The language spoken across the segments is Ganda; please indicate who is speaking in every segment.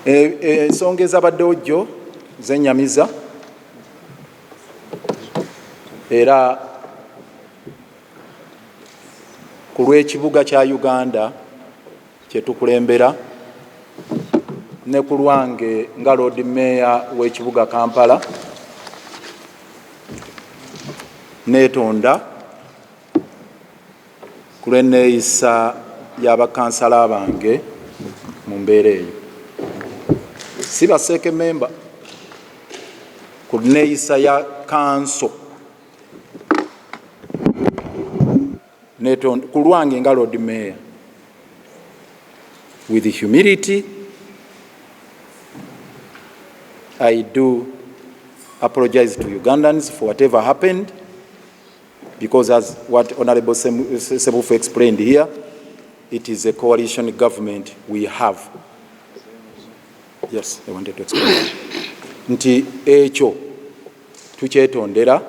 Speaker 1: ensonga ezabaddewo jjo zenyamiza era ku lw'ekibuga kya Uganda kye tukulembera ne ku lwange nga Lord Mayor w'ekibuga Kampala neetonda ku lw'enneeyisa y'abakansala bange mu mbeera eyo. Si baseeke memba ku nneeyisa ya council neetonda ku lwange nga Lord Mayor with humility I do apologize to Ugandans for whatever happened, because as what Honorable Sebufu explained here, it is a coalition government we have. Yes, I wanted to explain. Nti ekyo tukyetondera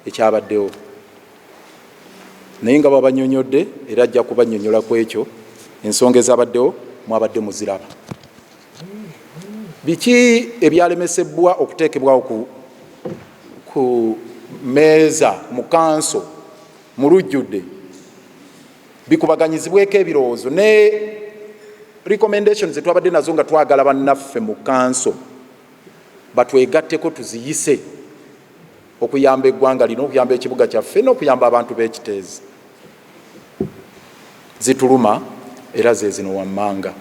Speaker 1: ekyabaddewo. Naye nga babanyonyodde era ajja kubanyonyola ku ekyo ensonga ezabaddewo mwabadde muziraba. Biki ebyalemesebwa okuteekebwawo ku meeza mu kanso mu lujjudde bikubaganyizibweko ebirowoozo ne recommendations zetwabadde nazo nga twagala bannaffe mu kanso batwegatteko tuziyise okuyamba eggwanga lino, okuyamba ekibuga kyaffe n'okuyamba abantu b'Ekiteezi. Zituluma era ze zino wammanga.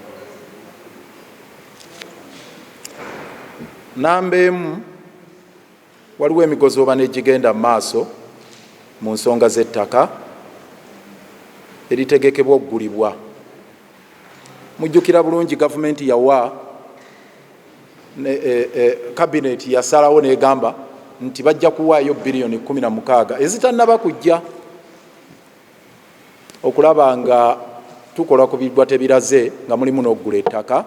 Speaker 1: Namba emu, waliwo emigozooba n'egigenda mu maaso mu nsonga z'ettaka eritegekebwa okugulibwa. Mujjukira bulungi gavumenti yawa kabineti yasalawo n'egamba nti bajja kuwaayo biliyoni 16 ezitannaba kujja okulaba nga tukola ku bigwa tebiraze nga mulimu n'okugula ettaka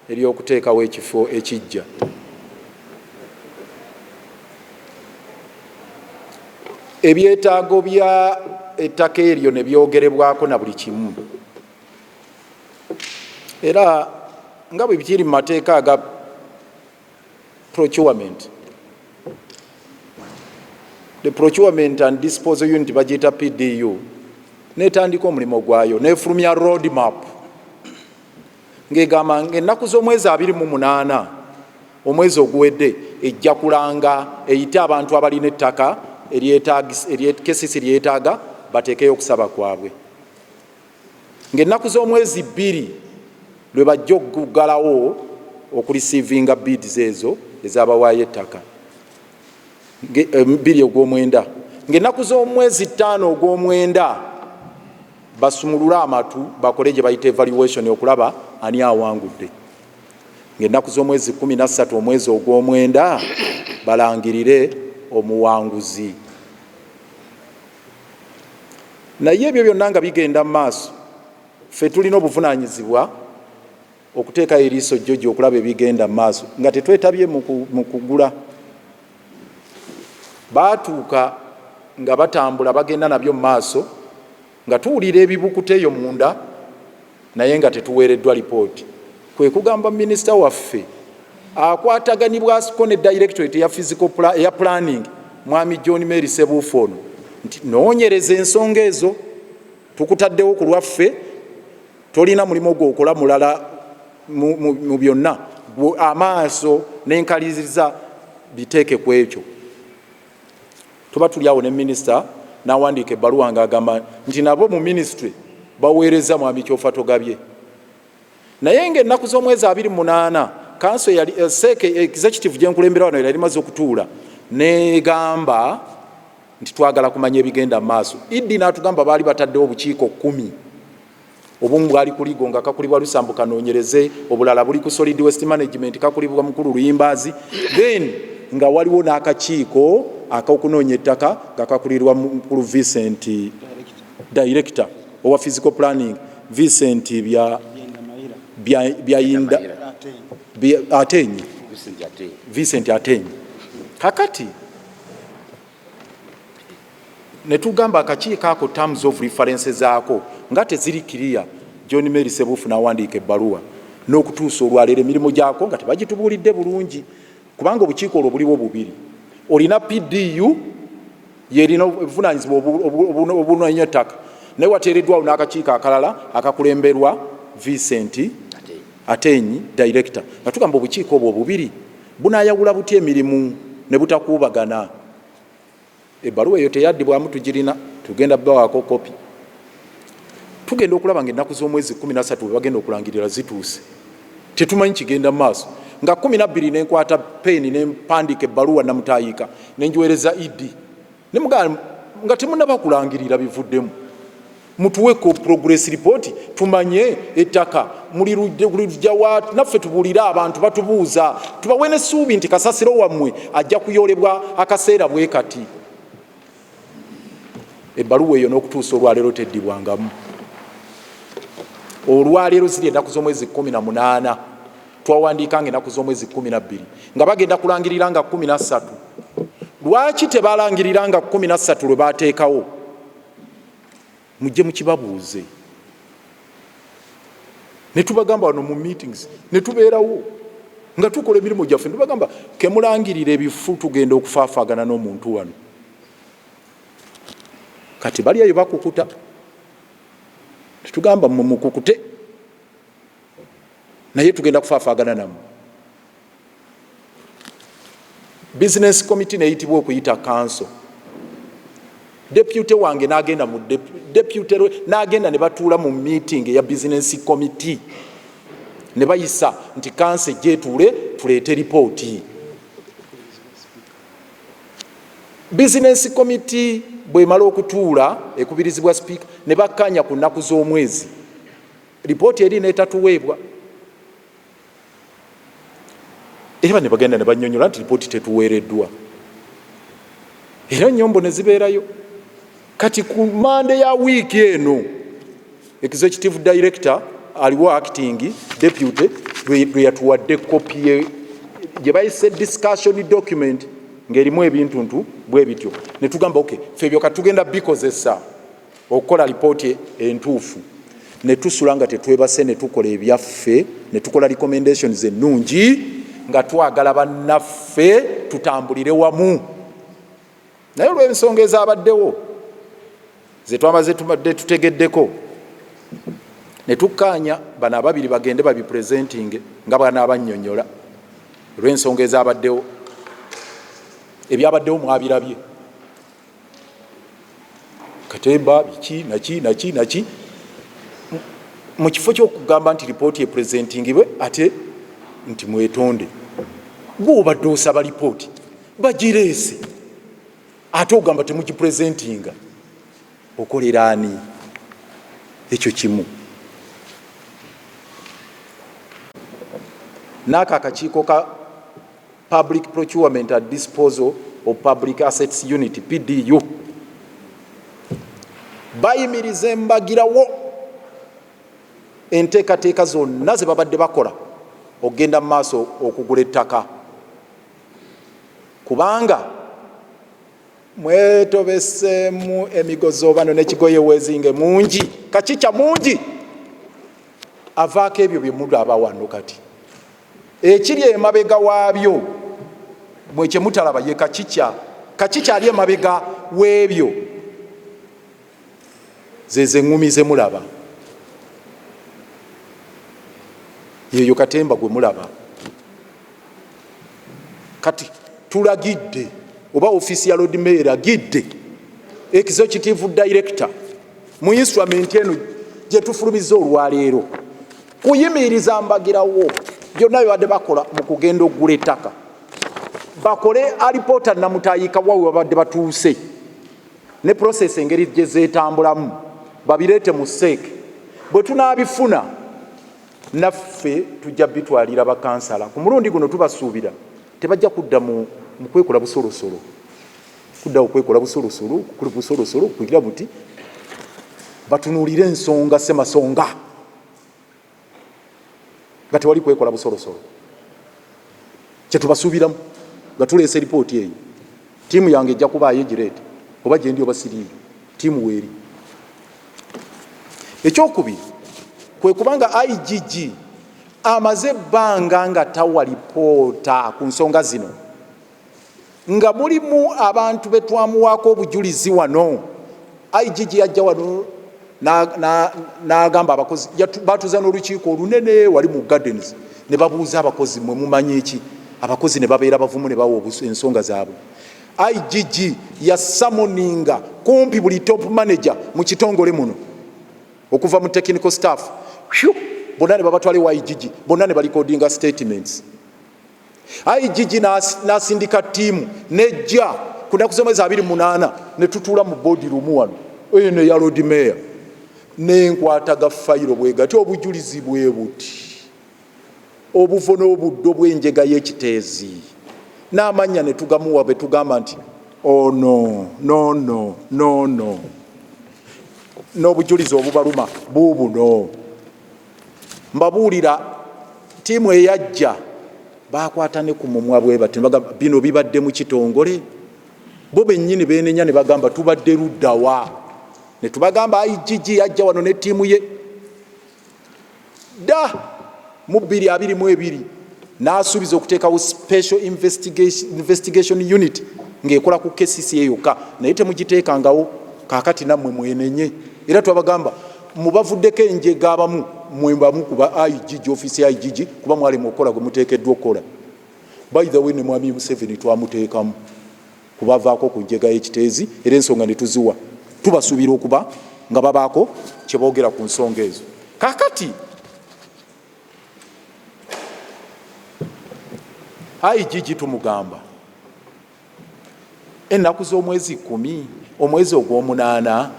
Speaker 1: ery'okuteekawo ekifo ekijja. Ebyetaago bya ettaka eryo ne byogerebwako na buli kimu. Era nga bwe bikiri mu mateeka aga procurement, the procurement and disposal unit bagiyita PDU netandika omulimu gwayo nefulumya road map ng'egamba ng'ennaku z'omwezi 28 omwezi oguwedde ejja kulanga eyite abantu abalina ettaka Kcca lyetaaga bateekeyo okusaba kwabwe. Ng'ennaku z'omwezi 2 lwe bajja okugalawo okurisiivinga bids ezo ez'abawaayo ettaka 2 ogw'omwenda. Ng'ennaku z'omwezi 5 ogw'omwenda basumulule amatu bakole gye bayita evaluation okulaba ani awangudde. Ng'ennaku z'omwezi 13 omwezi ogw'omwenda balangirire omuwanguzi. Naye ebyo byonna nga bigenda mu maaso, ffe tulina obuvunaanyizibwa okuteeka eriiso jjoji okulaba ebigenda mu maaso nga tetwetabye mu kugula. Baatuuka nga batambula bagenda nabyo mu maaso nga tuwulira ebibukuta eyo munda naye nga tetuweereddwa lipooti. Kwe kugamba minisita waffe akwataganibwako ne directorate ya physical ya planning mwami John Mary Sebufu ono nti noonyereza ensonga ezo tukutaddewo ku lwaffe tolina mulimu gwokola mulala mu byonna amaaso n'enkaliriza biteeke ku ekyo. Tuba tuli awo ne minisita n'awandiika ebbaluwa ng'agamba nti nabo mu ministry baweereza mwami Kyofa Togabye. Naye ng'ennaku z'omwezi 28 kanso yali executive gyenkulembera wano yali maze okutuula n'egamba nti twagala kumanya ebigenda mu maaso. Idi n'atugamba baali bataddewo obukiiko 10. Obumu bwali kuligo nga kakulibwa Lusambu Kanoonyereze, obulala buli ku Solid Waste Management kakulibwa Mukulu Luyimbazi, then nga waliwo n'akakiiko ak'okunoonya ettaka nga kakulirwa Mukulu Vincent director owa physical planning Vincent byayinda Atenyi Vincent Atenyi. Kakati netugamba akakiiko ako terms of reference zaako nga teziri clear. John Mary Sebufu n'awandiika ebbaluwa n'okutuusa olwaleero emirimu gyako nga tebagitubuulidde bulungi, kubanga obukiiko olwo buliwo bubiri. Olina PDU yerina obuvunaanyizibwa obunonya ettaka, naye wateereddwawo n'akakiiko akalala akakulemberwa Vincent Atenyi director, nga tugamba obukiiko obwo bubiri bunaayawula butya emirimu ne butakuubagana. Ebbaluwa eyo teyaddibwamu tugirina, tugenda bawaako kopi. Tugenda okulaba ng'ennaku z'omwezi 13 bwe bagenda okulangirira zituuse, tetumanyi kigenda mu maaso. Nga 12 nenkwata peeni nempandiika ebbaluwa namutayiika nenjiweereza Idi nemugamba nga temunaba kulangirira bivuddemu, mutuweko progress report tumanye ettaka muli lujja wa naffe tubuulire abantu batubuuza, tubawe n'essuubi nti kasasiro wammwe ajja kuyoolebwa akaseera bwe kati. Ebbaluwa eyo n'okutuusa olwaleero teddibwangamu. Olwaleero ziri ennaku z'omwezi 18 twawandiikanga ennaku z'omwezi 12 nga bagenda kulangiriranga 13. Lwaki tebalangiriranga 13 lwe baateekawo? Mujje mukibabuuze. Ne tubagamba wano mu meetings ne tubeerawo nga tukola emirimu gyaffe, ne tubagamba kemulangirira ebifu tugenda okufaafaagana n'omuntu wano. Kati bali eyo bakukuta, tetugamba mukukute naye tugenda kufaafaagana namu. Business committee neyitibwa okuyita council. Deputy wange n'agenda mu deputy n'agenda ne batuula mu meeting ya business committee ne bayisa nti council gyetuule tuleete ripooti. Business committee bwe mala okutuula ekubirizibwa speaker ne bakkanya ku nnaku z'omwezi, ripooti eri neetatuweebwa. Era ne bagenda ne bannyonnyola nti ripooti tetuweereddwa, era ennyombo ne zibeerayo. Kati ku Monday ya wiiki eno executive director aliwo acting deputy lwe yatuwadde kopi gye bayise discussion document ng'erimu ebintuntu bwe bityo, ne tugamba okay ffe ebyo katugenda bikozesa okukola ripooti entuufu. Ne tusula nga tetwebase ne tukola ebyaffe, ne tukola recommendations ennungi nga twagala bannaffe tutambulire wamu. Naye olw'ensonga ezabaddewo ze twamaze tubadde tutegeddeko, ne tukkaanya bano ababiri bagende babipresenting nga banaabannyonnyola olw'ensonga ezabaddewo. Ebyabaddewo mwabirabye, katemba biki naki mu kifo ky'okugamba nti ripooti epresentingibwe ate nti mwetonde. Gw'obadde osaba ripooti bagireese ate ogamba temugipresentinga, okolera ani? Ekyo kimu. N'ako akakiiko ka Public Procurement and Disposal of Public Assets Unit PDU bayimirize mbagirawo enteekateeka zonna ze babadde bakola ogenda mu maaso okugula ettaka, kubanga mwetobeseemu emigozo bano n'ekigoye wezinge mungi, Kcca mungi, avaako ebyo bye mulaba wano. Kati ekiri emabega waabyo mwe kye mutalaba ye Kcca ali emabega w'ebyo, zeze eŋŋumi ze mulaba, yeyo katemba gwe mulaba. Kati tulagidde oba office ya Lord Mayor agidde executive director mu instrument eno gye tufulumiza olwaleero kuyimiriza mbagirawo byonna bibadde bakola mu kugenda okugula ettaka, bakole alipoota namutayiika wawe babadde batuuse ne process engeri gye zeetambulamu babireete mu seeke. Bwe tunaabifuna naffe tujja bitwalira bakansala. Ku mulundi guno tubasuubira tebajja kudda mu kwekola busolosolo, kudda okwekola busolosolo, kukula busolosolo kugira buti batunuulire ensonga semasonga nga tewali kwekola busolosolo. Kye tubasuubiramu nga tuleese ripooti eyo, tiimu yange ejja kubaayo egireete oba gye ndi oba siriiyo, tiimu weeri. Ekyokubiri kwe kubanga IGG amaze ebbanga nga tawa lipoota ku nsonga zino, nga mulimu abantu be twamuwaako obujulizi wano. IGG yajja wano n'agamba abakozi, batuuza n'olukiiko olunene wali mu Gardens, ne babuuza abakozi, mwe mumanyi eki? Abakozi ne babeera bavumu ne bawa ensonga zaabwe. IGG yasamoninga kumpi buli top manager mu kitongole muno okuva mu technical staff, bonna ne babatwale wa IGG, bonna ne balikodinga statements. IGG n'asindika ttiimu nejja ku nnaku z'omwezi 28 ne tutuula mu board room wano eno ya Lord Mayor, n'enkwataga fayiro bwe gati obujulizi bwe buti, obuvo n'obuddo bw'enjega y'ekiteezi, n'amannya ne tugamuwa be tugamba nti oh no, n'obujulizi obubaluma buubuno. Mbabuulira ttiimu eyajja bakwata ne ku mumwa bwe bati, bino bibadde mu kitongole, bo bennyini beenenya ne bagamba tubadde luddawa, ne tubagamba IGG yajja wano ne ttiimu ye da mu 2022 n'asuubiza okuteekawo special investigation unit ng'ekola ku Kcca yokka, naye temugiteekangawo. Kaakati nammwe mwenenye, era twabagamba mubavuddeko enjega abamu mwebamu kuba IGG, office ya IGG, kuba mwalimu okukola gwe muteekeddwa okukola. By the way, ne Mwami Museveni twamuteekamu kubavaako ku njega y'ekiteezi, era ensonga ne tuziwa, tubasuubira okuba nga babaako kye boogera ku nsonga ezo. Kaakati IGG tumugamba ennaku z'omwezi 10 omwezi ogw'omunaana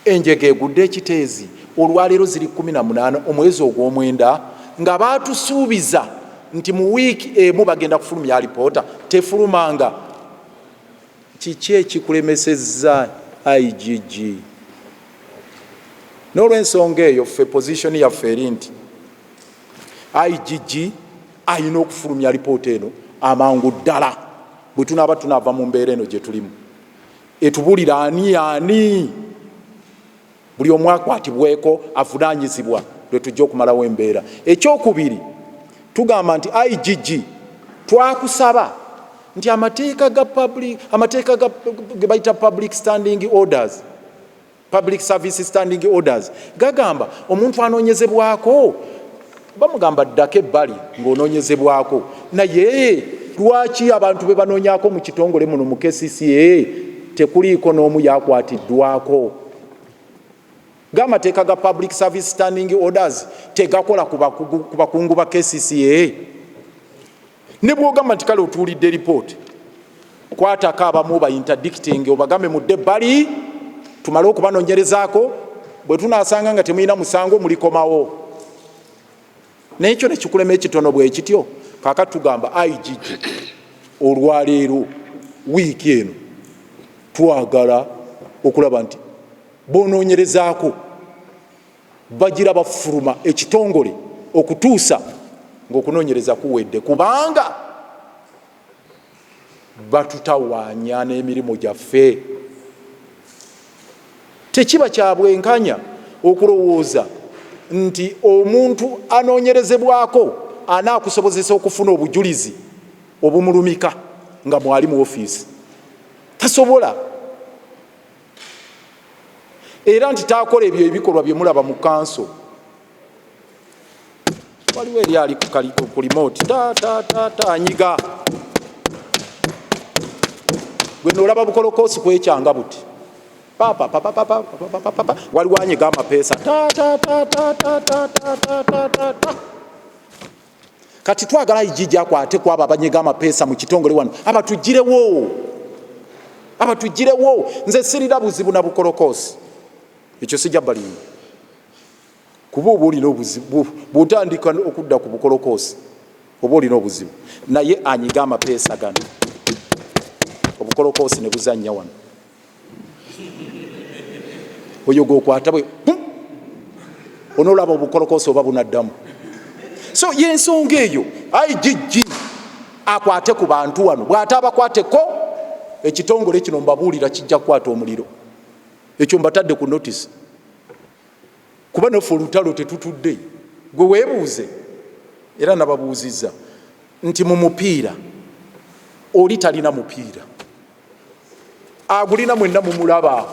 Speaker 1: enjega egudde ekiteezi, olwaleero ziri 18 omwezi ogw'omwenda, nga baatusuubiza nti mu wiiki emu bagenda kufulumya alipoota, tefulumanga. Kiki ekikulemesezza IGG? N'olw'ensonga eyo ffe position yaffe eri nti IGG ayina okufulumya alipoota eno amangu ddala bwe tunaaba tunaava mu mbeera eno gye tulimu. Etubuulira ani buli omu akwatibweko avunaanyizibwa lwe tujja okumalawo embeera. Ekyokubiri, tugamba nti IGG twakusaba nti amateeka ge bayita public standing orders, public service standing orders, gagamba omuntu anoonyezebwako bamugamba ddako ebbali ng'onoonyezebwako, naye lwaki abantu be banoonyako mu kitongole muno mu Kcca tekuliiko n'omu yakwatiddwako? G'amateeka ga public service standing orders tegakola ku bakungu ba Kcca. Ne bw'ogamba nti kale otuulidde lipooti, kwatako abamu ba interdicting, obagambe mudde ebbali tumale okubanoonyerezaako, bwe tunaasanga nga temulina musango mulikomawo. N'ekyo ne kikulema ekitono bwe kityo. Kaakati tugamba IGG olwaleero wiiki eno twagala okulaba nti bonoonyerezaako bagira bafuluma ekitongole okutuusa ng'okunoonyereza kuwedde, kubanga batutawaanya n'emirimu gyaffe. Tekiba kya bwenkanya okulowooza nti omuntu anoonyerezebwako anaakusobozesa okufuna obujulizi obumulumika nga mwali mu ofiisi. Tasobola. Era nti taakola ebyo ebikolwa bye mulaba mu kanso. Waliwo eri ali ku remote anyiga. Gwe n'olaba bukolokoosi kwekyanga buti. Waliwo anyiga amapeesa. Kati twagala IGG akwate ku abo abanyiga amapeesa mu kitongole wano, abatugirewo. Nze sirira buzibu na bukolokoosi, ekyo sijja balinga. Kuba oba olina obuzibu, bw'otandika okudda ku bukolokoosi oba olina obuzibu, naye anyiga amapeesa gano obukolokoosi ne buzannya wano. Oyo gw'okwata bwe onoolaba obukolokoosi oba bunaddamu. So y'ensonga eyo IGG akwate ku bantu wano, bw'ate abakwateko ekitongole kino mbabuulira kijja kukwata omuliro. Ekyo mbatadde ku notice. Kuba naffe olutalo tetutudde. Gwe weebuuze era nababuuziza nti mu mupiira oli talina mupiira agulina mwenna mumulaba.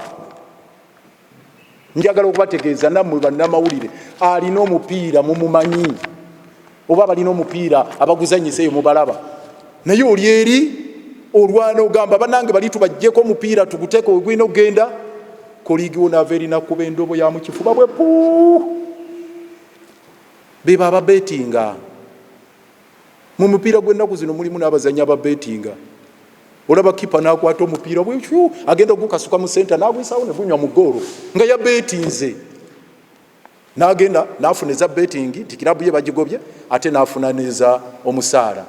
Speaker 1: Njagala okubategeeza nammwe bannamawulire alina omupiira mumumanyi, oba balina omupiira abaguzanyiseeyo mubalaba, naye oli eri olwana ogamba bannange bali tubajjeko omupiira tuguteeko ogwina okugenda koligi wonaava erina kuba endobo ya mu kifuba bwe puu. Beba ababetinga mu mupiira gw'ennaku zino, mulimu n'abazanyi ababetinga. Olaba kipa n'akwata omupiira bwekyo agenda ogukasuka mu senta n'agwisawo ne gunywa mu ggoolo nga yabetinze, n'agenda n'afuna eza betingi nti kirabu ye bagigobye, ate n'afuna neza omusaala.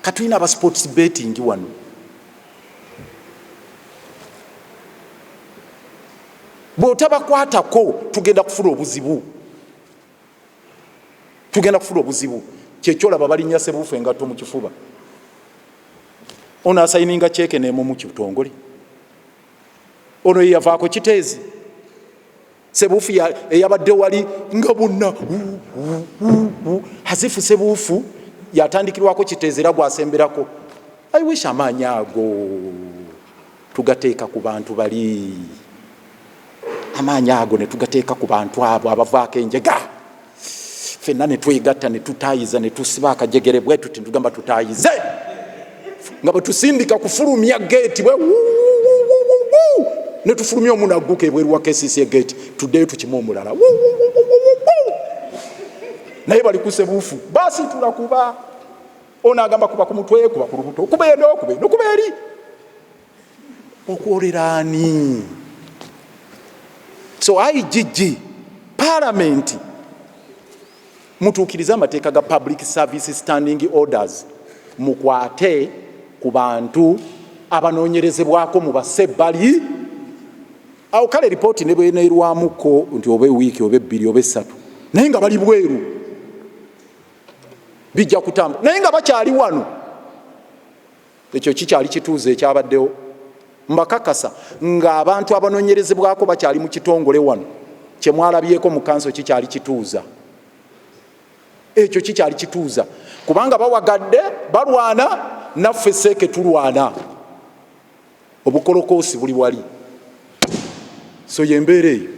Speaker 1: Katulina aba sports betting wano. Bw'otabakwatako tugenda kufuna obuzibu, tugenda kufuna obuzibu. Kyekyolaba balinnya Sebuufu engatto mu kifuba, ono asayininga kyeke neemu mu kitongole, ono yeyavaako Kiteezi. Sebuufu eyabadde wali nga bonna hazifu Sebuufu yatandikirwako Kiteezi era gwasemberako. I wish amaanyi ago tugateeka ku bantu bali, amaanyi ago ne tugateeka ku bantu abo abavaako enjega. Ffenna ne twegatta ne tutaayiza ne tusiba akajegere bwe tuti tugamba tutaayize nga bwe tusindika kufulumya geeti bwe ne tufulumya omuntu agguka ebweru wa Kcca geeti tuddeyo tukimu omulala naye bali ku Sebuufu basi tulakuba. Ono agamba kuba ku mutwe, kuba ku lubuto, kuba eno, kuba eno, kuba eri. Okwolera ani? So IGG Parliament mutuukirize amateeka ga Public Service Standing Orders, mukwate ku bantu abanoonyerezebwako mu basebbali. Awo kale ripooti ne bweneerwamuko nti oba wiiki oba ebbiri oba essatu, naye nga bali bweru bijja kutamba, naye nga bakyali wano. Ekyo kikyali kituuzo ekyabaddewo. Mbakakasa nga abantu abanoonyerezebwako bakyali mu kitongole wano, kye mwalabyeko mu kanso kikyali kituuza. Ekyo kikyali kituuza kubanga bawagadde balwana, naffe seeke tulwana. Obukolokoosi buli wali. So yembeera eyo.